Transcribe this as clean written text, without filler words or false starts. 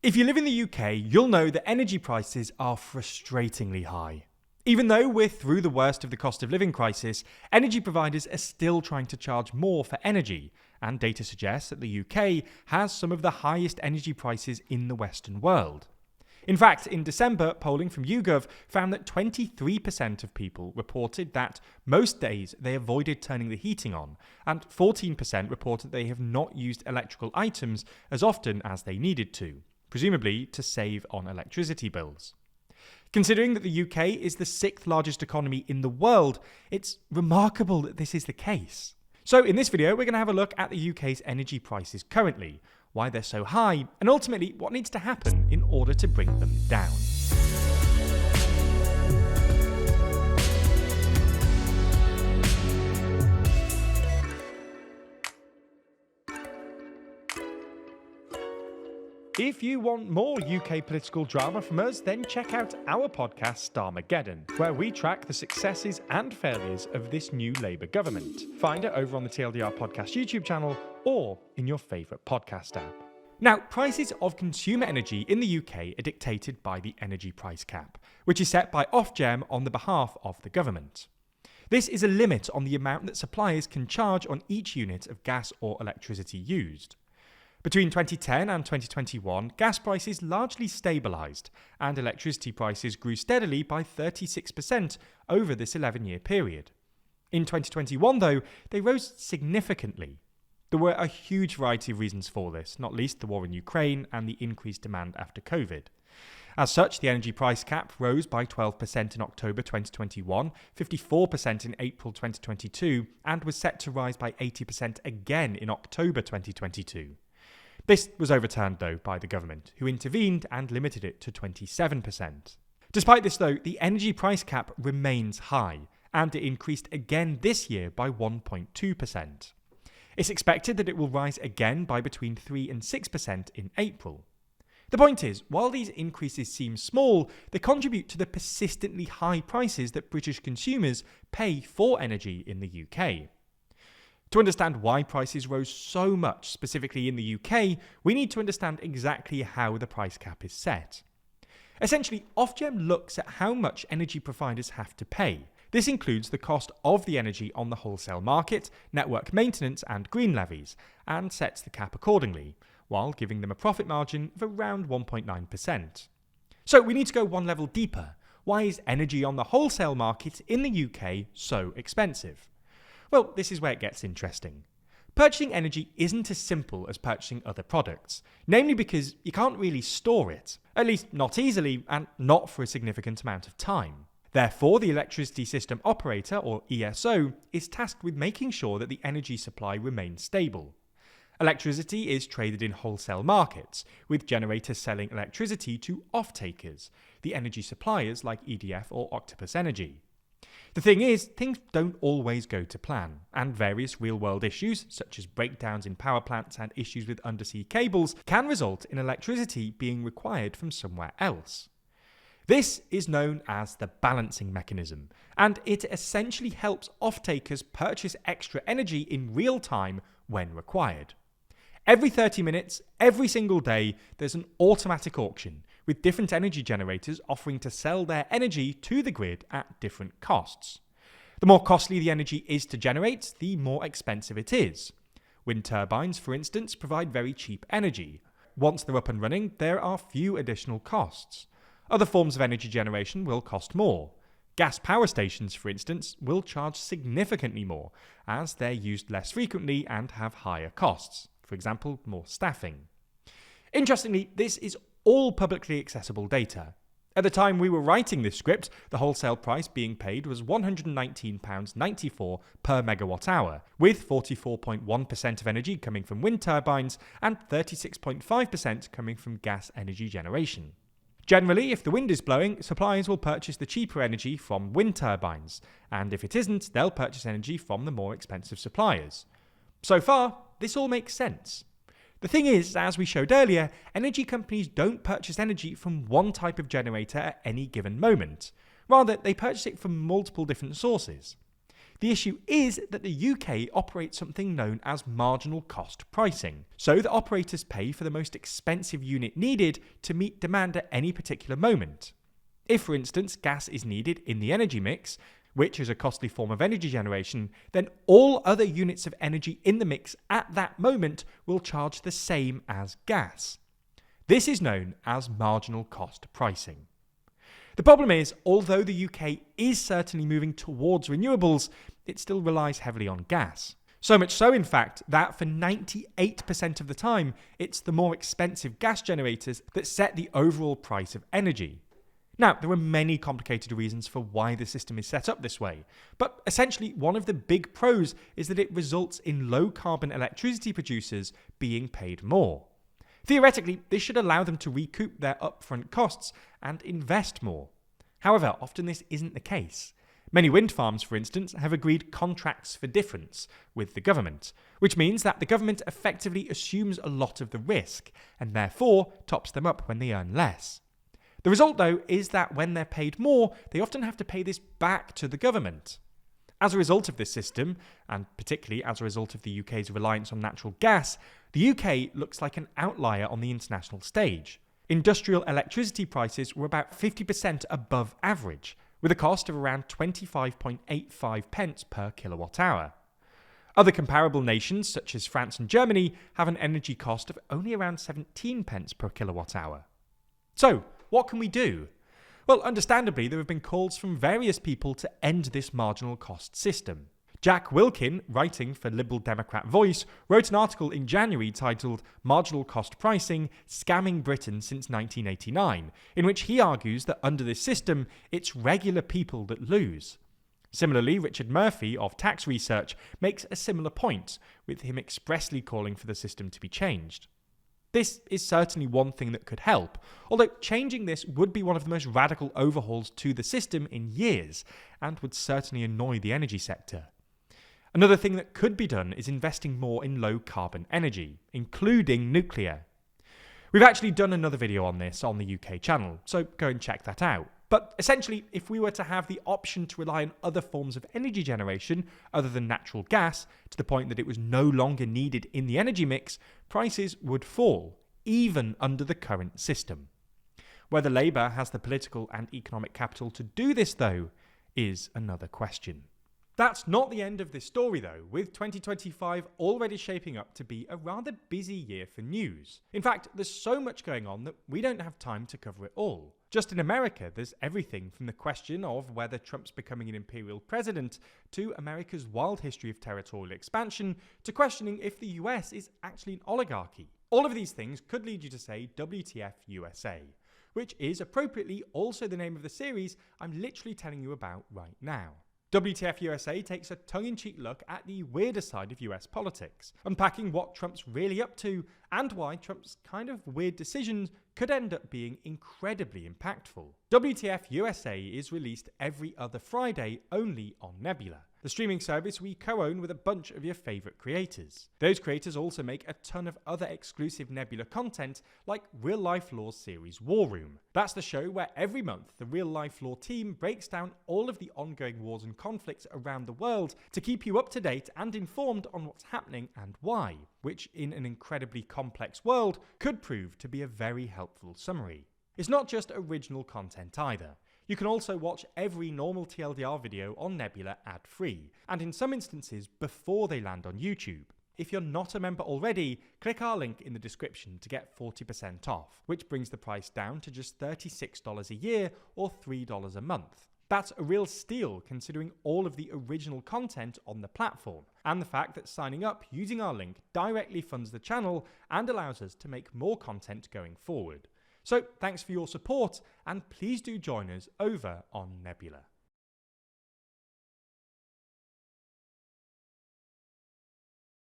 If you live in the UK, you'll know that energy prices are frustratingly high. Even though we're through the worst of the cost of living crisis, energy providers are still trying to charge more for energy, and data suggests that the UK has some of the highest energy prices in the Western world. In fact, in December, polling from YouGov found that 23% of people reported that most days they avoided turning the heating on, and 14% reported they have not used electrical items as often as they needed to, presumably to save on electricity bills. Considering that the UK is the 6th largest economy in the world, it's remarkable that this is the case. So in this video, we're going to have a look at the UK's energy prices currently, why they're so high, and ultimately what needs to happen in order to bring them down. If you want more UK political drama from us, then check out our podcast Starmageddon, where we track the successes and failures of this new Labour government. Find it over on the TLDR Podcast YouTube channel or in your favourite podcast app. Now, prices of consumer energy in the UK are dictated by the energy price cap, which is set by Ofgem on the behalf of the government. This is a limit on the amount that suppliers can charge on each unit of gas or electricity used. Between 2010 and 2021, gas prices largely stabilised, and electricity prices grew steadily by 36% over this 11-year period. In 2021, though, they rose significantly. There were a huge variety of reasons for this, not least the war in Ukraine and the increased demand after COVID. As such, the energy price cap rose by 12% in October 2021, 54% in April 2022, and was set to rise by 80% again in October 2022. This was overturned, though, by the government, who intervened and limited it to 27%. Despite this, though, the energy price cap remains high, and it increased again this year by 1.2%. It's expected that it will rise again by between 3 and 6% in April. The point is, while these increases seem small, they contribute to the persistently high prices that British consumers pay for energy in the UK. To understand why prices rose so much, specifically in the UK, we need to understand exactly how the price cap is set. Essentially, Ofgem looks at how much energy providers have to pay. This includes the cost of the energy on the wholesale market, network maintenance and green levies, and sets the cap accordingly, while giving them a profit margin of around 1.9%. So we need to go one level deeper. Why is energy on the wholesale market in the UK so expensive? Well, this is where it gets interesting. Purchasing energy isn't as simple as purchasing other products, namely because you can't really store it, at least not easily and not for a significant amount of time. Therefore, the electricity system operator, or ESO, is tasked with making sure that the energy supply remains stable. Electricity is traded in wholesale markets, with generators selling electricity to off-takers, the energy suppliers like EDF or Octopus Energy. The thing is, things don't always go to plan, and various real-world issues, such as breakdowns in power plants and issues with undersea cables, can result in electricity being required from somewhere else. This is known as the balancing mechanism, and it essentially helps off-takers purchase extra energy in real time when required. Every 30 minutes, every single day, there's an automatic auction, with different energy generators offering to sell their energy to the grid at different costs. The more costly the energy is to generate, the more expensive it is. Wind turbines, for instance, provide very cheap energy. Once they're up and running, there are few additional costs. Other forms of energy generation will cost more. Gas power stations, for instance, will charge significantly more, as they're used less frequently and have higher costs. For example, more staffing. Interestingly, this is all publicly accessible data. At the time we were writing this script, the wholesale price being paid was £119.94 per megawatt hour, with 44.1% of energy coming from wind turbines and 36.5% coming from gas energy generation. Generally, if the wind is blowing, suppliers will purchase the cheaper energy from wind turbines, and if it isn't, they'll purchase energy from the more expensive suppliers. So far, this all makes sense. The thing is, as we showed earlier, energy companies don't purchase energy from one type of generator at any given moment. Rather, they purchase it from multiple different sources. The issue is that the UK operates something known as marginal cost pricing, so that operators pay for the most expensive unit needed to meet demand at any particular moment. If, for instance, gas is needed in the energy mix, which is a costly form of energy generation, then all other units of energy in the mix at that moment will charge the same as gas. This is known as marginal cost pricing. The problem is, although the UK is certainly moving towards renewables, it still relies heavily on gas. So much so, in fact, that for 98% of the time, it's the more expensive gas generators that set the overall price of energy. Now, there are many complicated reasons for why the system is set up this way, but essentially one of the big pros is that it results in low-carbon electricity producers being paid more. Theoretically, this should allow them to recoup their upfront costs and invest more. However, often this isn't the case. Many wind farms, for instance, have agreed contracts for difference with the government, which means that the government effectively assumes a lot of the risk and therefore tops them up when they earn less. The result, though, is that when they're paid more, they often have to pay this back to the government. As a result of this system, and particularly as a result of the UK's reliance on natural gas, the UK looks like an outlier on the international stage. Industrial electricity prices were about 50% above average, with a cost of around 25.85 pence per kilowatt hour. Other comparable nations, such as France and Germany, have an energy cost of only around 17 pence per kilowatt hour. So, what can we do? Well, understandably, there have been calls from various people to end this marginal cost system. Jack Wilkin, writing for Liberal Democrat Voice, wrote an article in January titled "Marginal Cost Pricing: Scamming Britain Since 1989", in which he argues that under this system, it's regular people that lose. Similarly, Richard Murphy of Tax Research makes a similar point, with him expressly calling for the system to be changed. This is certainly one thing that could help, although changing this would be one of the most radical overhauls to the system in years, and would certainly annoy the energy sector. Another thing that could be done is investing more in low-carbon energy, including nuclear. We've actually done another video on this on the UK channel, so go and check that out. But essentially, if we were to have the option to rely on other forms of energy generation other than natural gas, to the point that it was no longer needed in the energy mix, prices would fall, even under the current system. Whether Labour has the political and economic capital to do this, though, is another question. That's not the end of this story, though, with 2025 already shaping up to be a rather busy year for news. In fact, there's so much going on that we don't have time to cover it all. Just in America, there's everything from the question of whether Trump's becoming an imperial president, to America's wild history of territorial expansion, to questioning if the US is actually an oligarchy. All of these things could lead you to say WTF USA, which is appropriately also the name of the series I'm literally telling you about right now. WTF USA takes a tongue-in-cheek look at the weirder side of US politics, unpacking what Trump's really up to and why Trump's kind of weird decisions could end up being incredibly impactful. WTF USA is released every other Friday only on Nebula, the streaming service we co-own with a bunch of your favourite creators. Those creators also make a ton of other exclusive Nebula content like Real Life Law's series War Room. That's the show where every month the Real Life Law team breaks down all of the ongoing wars and conflicts around the world to keep you up to date and informed on what's happening and why, which in an incredibly complex world could prove to be a very helpful summary. It's not just original content either. You can also watch every normal TLDR video on Nebula ad-free, and in some instances before they land on YouTube. If you're not a member already, click our link in the description to get 40% off, which brings the price down to just $36 a year or $3 a month. That's a real steal considering all of the original content on the platform, and the fact that signing up using our link directly funds the channel and allows us to make more content going forward. So thanks for your support, and please do join us over on Nebula.